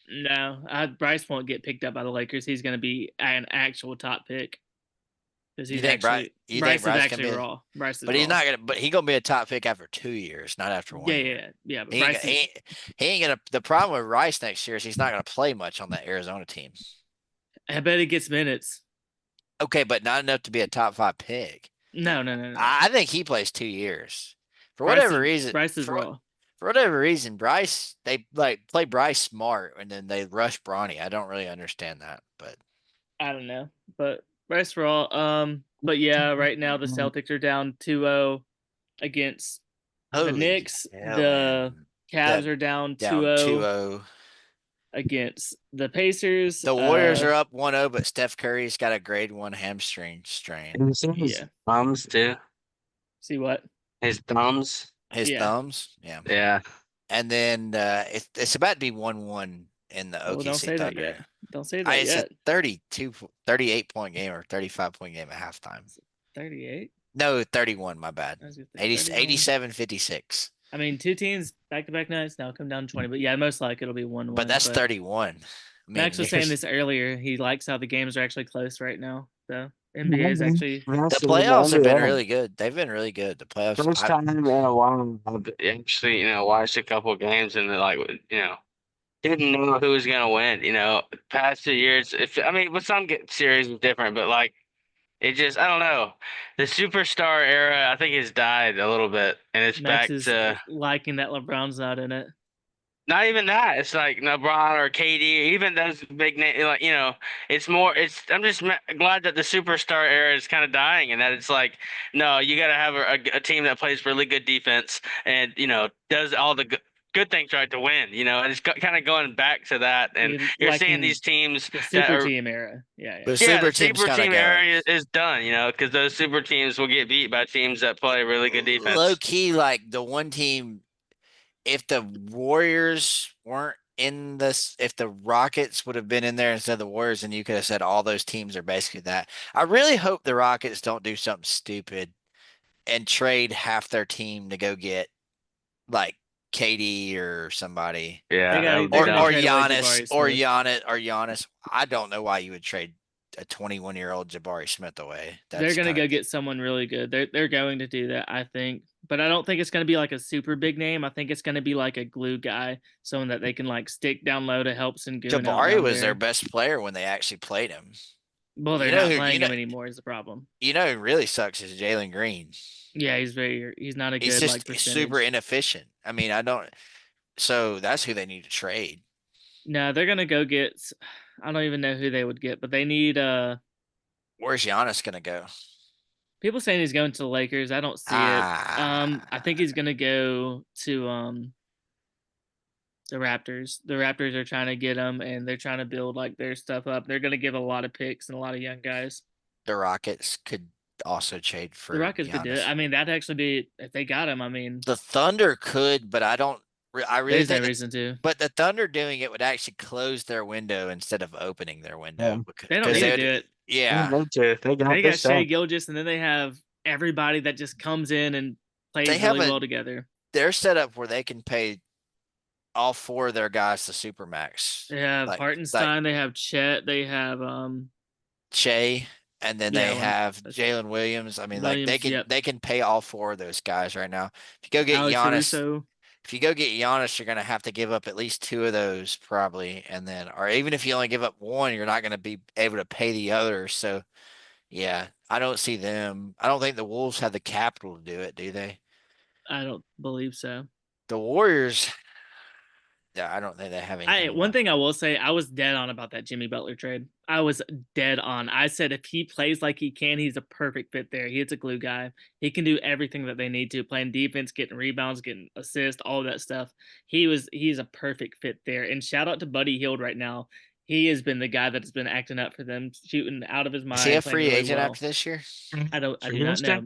No, Bryce won't get picked up by the Lakers. He's going to be an actual top pick because You he's think Bryce? actually You think Bryce is Bryce can actually be? raw. Bryce is But he's raw. not gonna. But he gonna be a top pick after 2 years, not after Yeah, 1 year. yeah, yeah. But He ain't, Bryce is. he ain't gonna. The problem with Rice next year is he's not gonna play much on that Arizona team. I bet he gets minutes. Okay, but not enough to be a top 5 pick. No, no, no, no. I think he plays 2 years. For whatever reason, Bryce is raw. for whatever reason, Bryce they like play Bryce smart and then they rush Bronny. I don't really understand that, but I don't know, but Bryce raw. But yeah, right now the Celtics are down 2-0 against the holy Knicks. hell, The man. Cavs That are down down 2-0 2-0. against the Pacers. The Warriors are up 1-0, but Steph Curry's got a grade 1 hamstring strain. You see his thumbs too? See what? His thumbs? His Yeah. thumbs? Yeah. Yeah. And then it's about to be 1-1 in the Oh, don't OKC say that Thunder. yet. Don't say that It's yet. a 38-point game or 35-point game at halftime. 38? No, 31, my bad. 87-56. I mean, two teams back-to-back nights now come down to 20, but yeah, most likely it'll be 1-1. But that's 31. I mean, Max was saying this earlier. He likes how the games are actually close right now. So NBA is actually the playoffs have been really good. They've been really good. The playoffs. First time in a while I've actually, watched a couple of games and didn't know who was gonna win. Past 2 years, with some series is different, but like it just, I don't know. The superstar era, I think, has died a little bit, and it's Max back is to liking that LeBron's not in it. not even that. It's like LeBron or KD, even those big names. It's more. I'm just glad that the superstar era is kind of dying, and that it's like, no, you got to have a team that plays really good defense and does all the good things right to win. And it's kind of going back to that, and you're seeing these teams the that super are team era. Yeah, The yeah, the team's super team go. era is done. Because those super teams will get beat by teams that play really good defense. Low key, like the one team. If the Warriors weren't in this, if the Rockets would have been in there instead of the Warriors, then you could have said all those teams are basically that. I really hope the Rockets don't do something stupid and trade half their team to go get like KD or somebody. Yeah, or Giannis. I don't know why you would trade a 21-year-old Jabari Smith away. They're gonna go get someone really good. They're going to do that, I think. But I don't think it's gonna be like a super big name. I think it's gonna be like a glue guy, someone that they can like stick down low to help Sengun. Jabari was their best player when they actually played him. Well, they're not playing him anymore is the problem. Who really sucks is Jalen Green. Yeah, he's not a good just percentage. super inefficient. I mean, so that's who they need to trade. No, they're gonna go get. I don't even know who they would get, but they need. Where's Giannis gonna go? People saying he's going to the Lakers. I don't see it. I think he's gonna go to the Raptors. The Raptors are trying to get him, and they're trying to build like their stuff up. They're gonna give a lot of picks and a lot of young guys. The Rockets could also trade for the Rockets. Could do it. I mean, that'd actually be if they got him. I mean, the Thunder could, but I don't. I really there's no reason to. But the Thunder doing it would actually close their window instead of opening their window. Yeah. They don't need to do it. Yeah, they got Shai Gilgeous, and then they have everybody that just comes in and plays really well together. They're set up where they can pay all 4 of their guys the supermax. They have Hartenstein, they have Chet, they have Shea, and then they have Jalen Williams. I mean, they can pay all 4 of those guys right now. If you go get Giannis. If you go get Giannis, you're going to have to give up at least 2 of those probably. And then, or even if you only give up 1, you're not going to be able to pay the other. So, yeah, I don't see them. I don't think the Wolves have the capital to do it, do they? I don't believe so. The Warriors, yeah, I don't think they have anything. One thing I will say, I was dead on about that Jimmy Butler trade. I was dead on. I said if he plays like he can, he's a perfect fit there. He's a glue guy. He can do everything that they need to, playing defense, getting rebounds, getting assists, all that stuff. He's a perfect fit there. And shout out to Buddy Hield right now. He has been the guy that has been acting up for them, shooting out of his mind. Is he a free agent after this year? I do not know.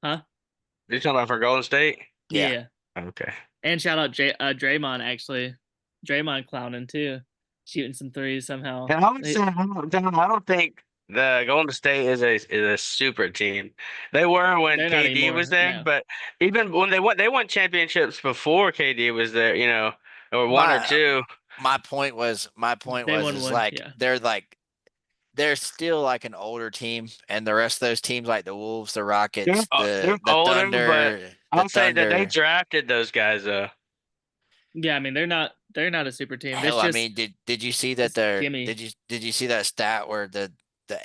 Huh? You're talking about for Golden State? Yeah. Okay. And shout out Draymond, actually. Draymond clowning too, shooting some threes somehow. And I would say I don't think the Golden State is a super team. They were when KD was there, but even when they won championships before KD was there, or one or two. My point was They won is one, yeah. they're still like an older team, and the rest of those teams like the Wolves, the Rockets, They're the older, but Thunder, the I'll say that they Thunder. drafted those guys though. Yeah, I mean they're not a super team. It's Hell, I just mean, did you see that it's Jimmy. did you see that stat where the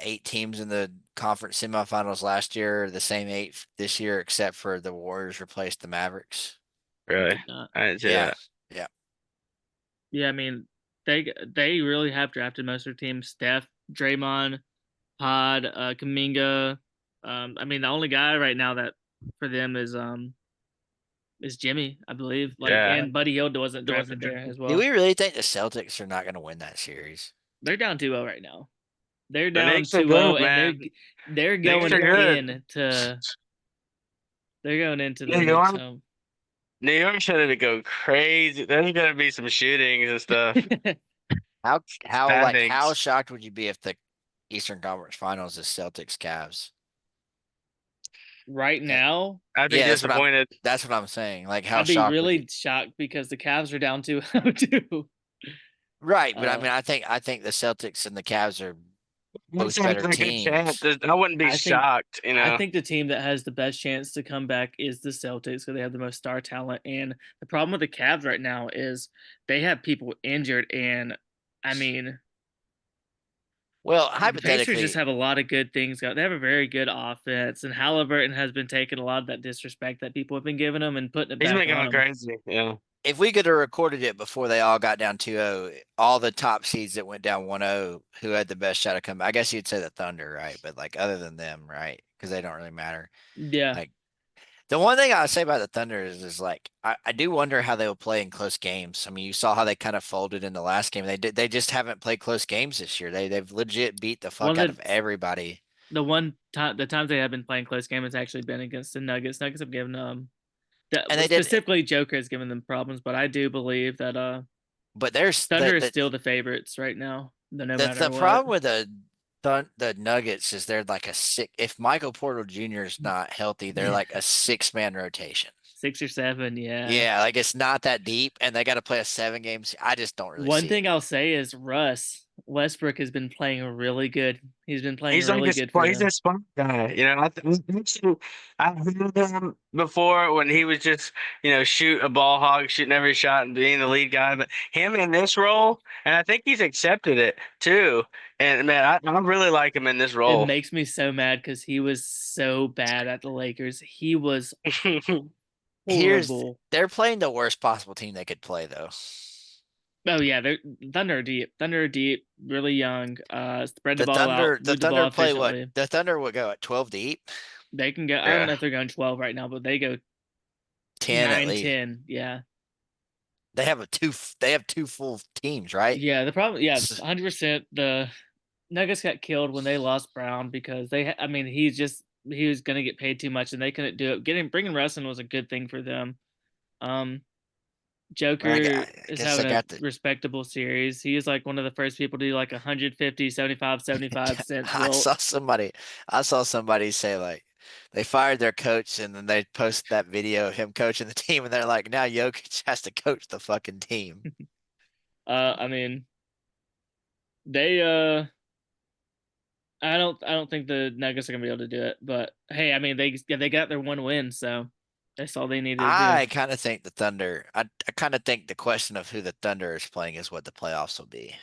8 teams in the conference semifinals last year are the same 8 this year, except for the Warriors replaced the Mavericks? Really, Did not. I didn't see Yeah, that. yeah. Yeah, I mean they really have drafted most of their teams. Steph, Draymond, Pod, Kaminga. I mean the only guy right now that for them is Jimmy, I believe. Like Yeah, and Buddy Hield wasn't there as Do well. we really think the Celtics are not going to win that series? They're down 2-0 right now. They're the down Knicks are 2-0 good, and man. they're Knicks going are good. into they're going into the New Knicks York, home. New York should go crazy. There's gonna be some shootings and stuff. Bad How things. shocked would you be if the Eastern Conference Finals is Celtics Cavs? Right Eh, now, I'd be Yeah, disappointed. that's what I'm saying. Like, how I'd be shocked would you? really shocked because the Cavs are down 2-0 too. Right, but I Uh, mean, I think the Celtics and the Cavs are I'm both saying better it's a good chance. teams. I wouldn't be I think shocked, you I know. think the team that has the best chance to come back is the Celtics because they have the most star talent. And the problem with the Cavs right now is they have people injured, and I mean Well, the Pacers just hypothetically, have a lot of good things going. They have a very good offense, and Halliburton has been taking a lot of that disrespect that people have been giving him and putting it He's back been on going him. crazy. Yeah. if we could have recorded it before they all got down 2-0, all the top seeds that went down 1-0, who had the best shot of coming? I guess you'd say the Thunder, right? But like other than them, right? Because they don't really matter. Yeah, Like the one thing I would say about the Thunder is like I do wonder how they will play in close games. I mean, you saw how they kind of folded in the last game. They just haven't played close games this year. They've legit beat the fuck one out of of everybody. the times they have been playing close game has actually been against the Nuggets. Nuggets have given And they did, specifically Joker has given them problems, but I do believe that but there's Thunder is still the favorites right now, no the matter what. problem with the Nuggets is they're like a sick. If Michael Porter Jr. is not healthy, they're like a 6-man rotation. 6 or 7, yeah. Yeah, like it's not that deep, and they got to play a 7 game. I just don't really One see thing it. I'll say is Russ Westbrook has been playing really good. He's been playing He's like really a good for he's a them. spot guy, you know. I've heard him before when he was just shoot a ball hog, shooting every shot and being the lead guy. But him in this role, and I think he's accepted it too. And man, I really like him in this It role. makes me so mad because he was so bad at the Lakers. He was horrible. They're playing the worst possible team they could play though. Oh yeah, they're Thunder are deep. Thunder are deep, really young. Spread the ball out, The move the ball Thunder play what? efficiently. The Thunder would go at 12 deep, They can go. I don't Yeah. know if they're going 12 right now, but they go 10 at 9, least. 10. Yeah. They have 2 full teams, right? Yeah, the problem, yeah, 100%. The Nuggets got killed when they lost Brown because I mean, he was gonna get paid too much, and they couldn't do it. Bringing Russ in was a good thing for them. Um, Joker I is guess I having a got the. respectable series. He is like one of the first people to do like 150, 75 since I Wilt. saw somebody. I saw somebody say like they fired their coach, and then they posted that video of him coaching the team, and they're like, now Jokic has to coach the fucking team. I mean, they I don't think the Nuggets are gonna be able to do it. But hey, I mean they got their one win, so that's all they needed to do. I kind of think the Thunder. I kind of think the question of who the Thunder is playing is what the playoffs will be.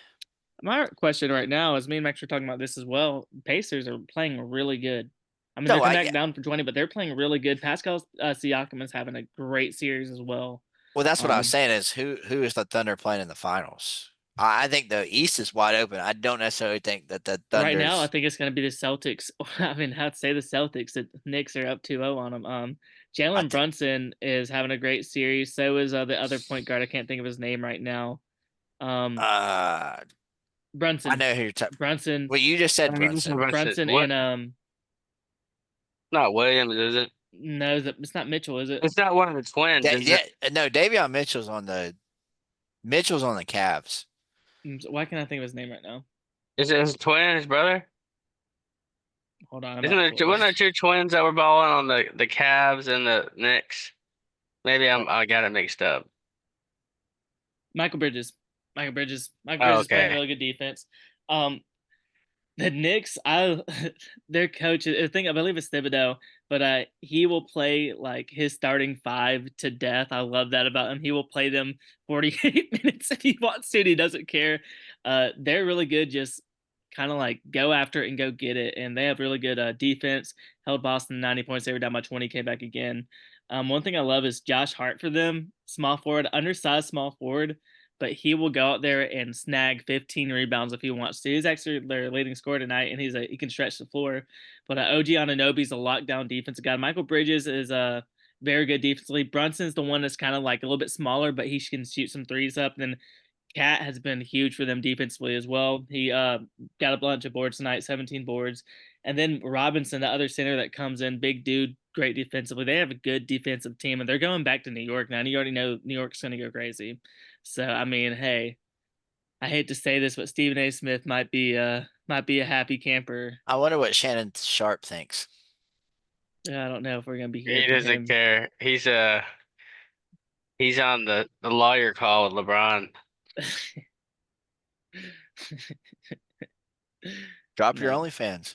My question right now is me and Max are talking about this as well. Pacers are playing really good. I mean, they're No, coming I back down for 20, but they're playing really good. Pascal Siakam is having a great series as well. well, that's what I was Um, saying is who is the Thunder playing in the finals? I think the East is wide open. I don't necessarily think that the right now, I Thunder's. think it's going to be the Celtics. I mean, I'd say the Celtics. The Knicks are up 2-0 on them. I Jalen think. Brunson is having a great series. So is the other point guard. I can't think of his name right now. Um, I Brunson, know who you're talking. Brunson, Well, you just said Anderson Brunson. versus Brunson, what? and Not Williams, is it? no, it's not Mitchell, is it? It's not one of the twins, is Yeah, it? no, Davion Mitchell's on the Cavs. Why can't I think of his name right now? Is it his twin, his brother? Hold on, I'm Isn't about to there pull it wasn't up. there two twins that were balling on the Cavs and the Knicks? Maybe Oh, I got it mixed up. Michael Bridges. Michael Bridges. Michael Oh, Bridges is playing okay. really good defense. The Knicks, their coach, I think I believe it's Thibodeau, but he will play like his starting five to death. I love that about him. He will play them 48 minutes if he wants to. And he doesn't care. They're really good. Just kind of like go after it and go get it. And they have really good defense. Held Boston 90 points. They were down by 20, came back again. One thing I love is Josh Hart for them, small forward, undersized small forward, but he will go out there and snag 15 rebounds if he wants to. He's actually their leading scorer tonight, and he can stretch the floor. But OG Anunoby's a lockdown defensive guy. Michael Bridges is a very good defensively. Brunson's the one that's kind of like a little bit smaller, but he can shoot some threes up. And then Cat has been huge for them defensively as well. He got a bunch of boards tonight, 17 boards. And then Robinson, the other center that comes in, big dude, great defensively. They have a good defensive team, and they're going back to New York now. You already know New York's going to go crazy. So I mean, hey, I hate to say this, but Stephen A. Smith might be a happy camper. I wonder what Shannon Sharp thinks. I don't know if we're gonna be He hearing from doesn't him. care. He's on the lawyer call with LeBron. Drop your No, OnlyFans.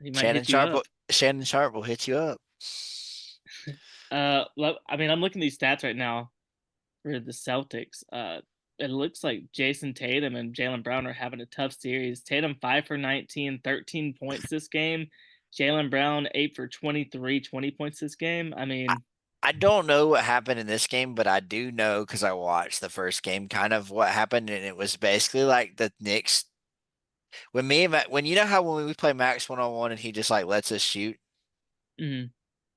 he might hit you up. Shannon Sharp will hit you up. I mean, I'm looking at these stats right now for the Celtics. It looks like Jason Tatum and Jaylen Brown are having a tough series. Tatum 5 for 19, 13 points this game. Jaylen Brown 8 for 23, 20 points this game. I mean, I don't know what happened in this game, but I do know because I watched the first game kind of what happened, and it was basically like the Knicks. When you know how when we play Max 1-on-1 and he just like lets us shoot, mm.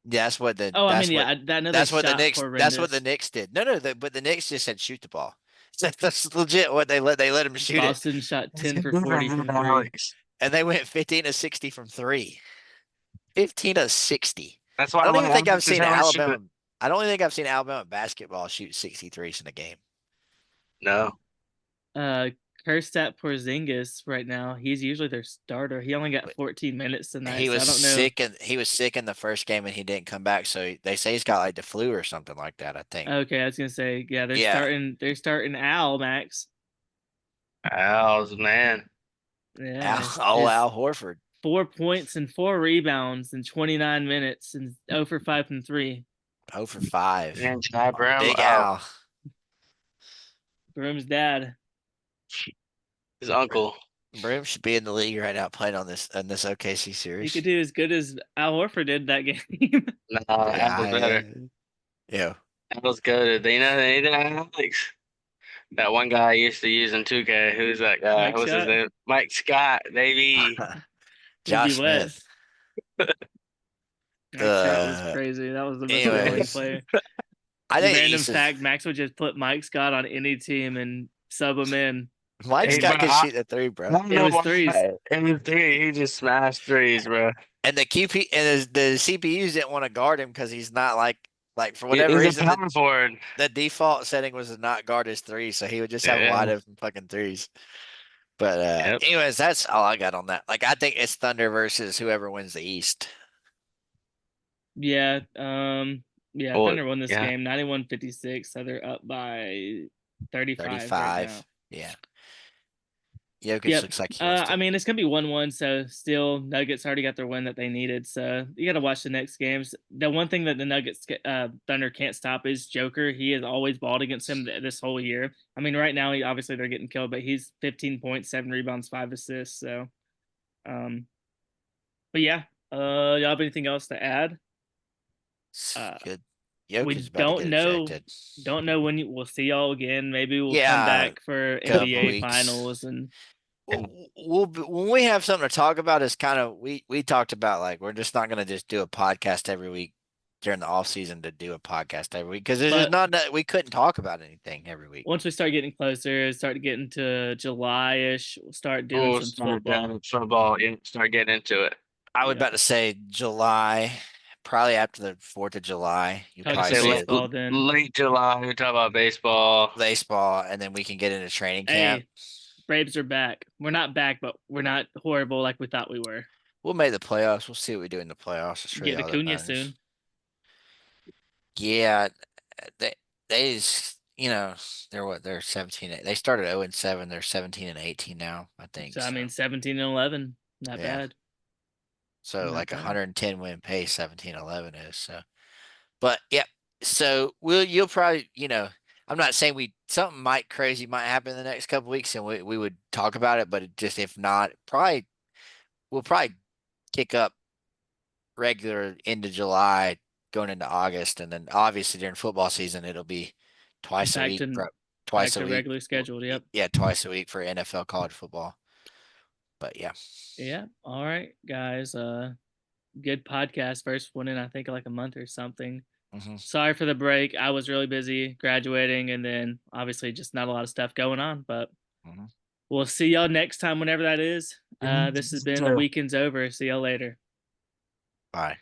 that's what the Oh, I mean, yeah, I know they shot that's what the horrendous. Knicks did. No, but the Knicks just said shoot the ball. So that's legit what they let him shoot it. Boston shot 10 for 40 from three. And they went 15 of 60 from three. 15 of 60. That's I why don't even think I've Alex is seen how he should. Alabama. I don't even think I've seen Alabama basketball shoot 63s in a game. No. Uh, Kristaps Porzingis right now, he's usually their starter. He only got 14 minutes tonight, so I don't know. He was sick in the first game and he didn't come back. So they say he's got like the flu or something like that, I think. Okay, I was gonna say, yeah, Yeah. they're starting Al Max. Al's man. Yeah, Al Horford. 4 points and 4 rebounds in 29 minutes and 0 for 5 from 3. 0 for 5. And Jai Brown. Big Al. Broom's dad. His uncle. Broom should be in the league right now playing on this OKC He series. could do as good as Al Horford did that game. No, Al's better. Yeah. Al's good. You know, they Alex. That one guy I used to use in 2K. Who's that guy? Mike What's Scott? his name? Mike Scott, baby. Josh Smith. Mike Scott was crazy. That was the most annoying player. I think random fact: Max would just put Mike Scott on any team and sub him in. Mike Scott can shoot the three, bro. It was threes. It was three. He just smashed threes, bro. And the QP and the CPUs didn't want to guard him because he's not like for whatever reason the default setting was to not guard his threes, so he would just have wide open fucking threes. But anyways, that's all I got on that. Like I think it's Thunder versus whoever wins the East. Yeah, Thunder won this game 91-56, so they're up by 35 right now. Yeah. Jokic looks like he I mean, it's gonna be 1-1, so still Nuggets already got their win that they needed. So you got to watch the next games. The one thing that the Nuggets Thunder can't stop is Joker. He has always balled against him this whole year. I mean, right now obviously they're getting killed, but he's 15 points, 7 rebounds, 5 assists. So, but yeah, y'all have anything else to add? Good. We don't know when we'll see y'all again. Maybe we'll come back for NBA finals and. When we have something to talk about, is kind of we talked about like we're just not gonna just do a podcast every week during the off season to do a podcast every week because there's just not that we couldn't talk about anything every week. Once we start getting closer, start getting to July-ish, we'll start doing some football. Yeah, start getting into it. I was about to say July, probably after the 4th of July. You probably say baseball then. Late July, we talk about baseball, and then we can get into training camp. Braves are back. We're not back, but we're not horrible like we thought we were. We'll make the playoffs. We'll see what we do in the playoffs. It's really get Acuna soon. Yeah, they you know, they're 17. They started 0-7. They're 17-18 now, I think. So I So mean, 17-11, not yeah. bad. So Not like bad. 110 win pace, 17-11 is. So, but yeah. So you'll probably, I'm not saying something crazy might happen in the next couple weeks, and we would talk about it. But if not, we'll probably kick up regular into July, going into August, and then obviously during football season it'll be twice a Back week, to twice a week. regularly scheduled. Yep. Yeah, twice a week for NFL college football. But yeah. Yeah. All right, guys. Good podcast. First one in I think like a month or something. Mm-hmm. Sorry for the break. I was really busy graduating, and then obviously just not a lot of stuff going on. But Mm-hmm. we'll see y'all next time, whenever that is. This has been the weekend's over. See y'all later. Bye.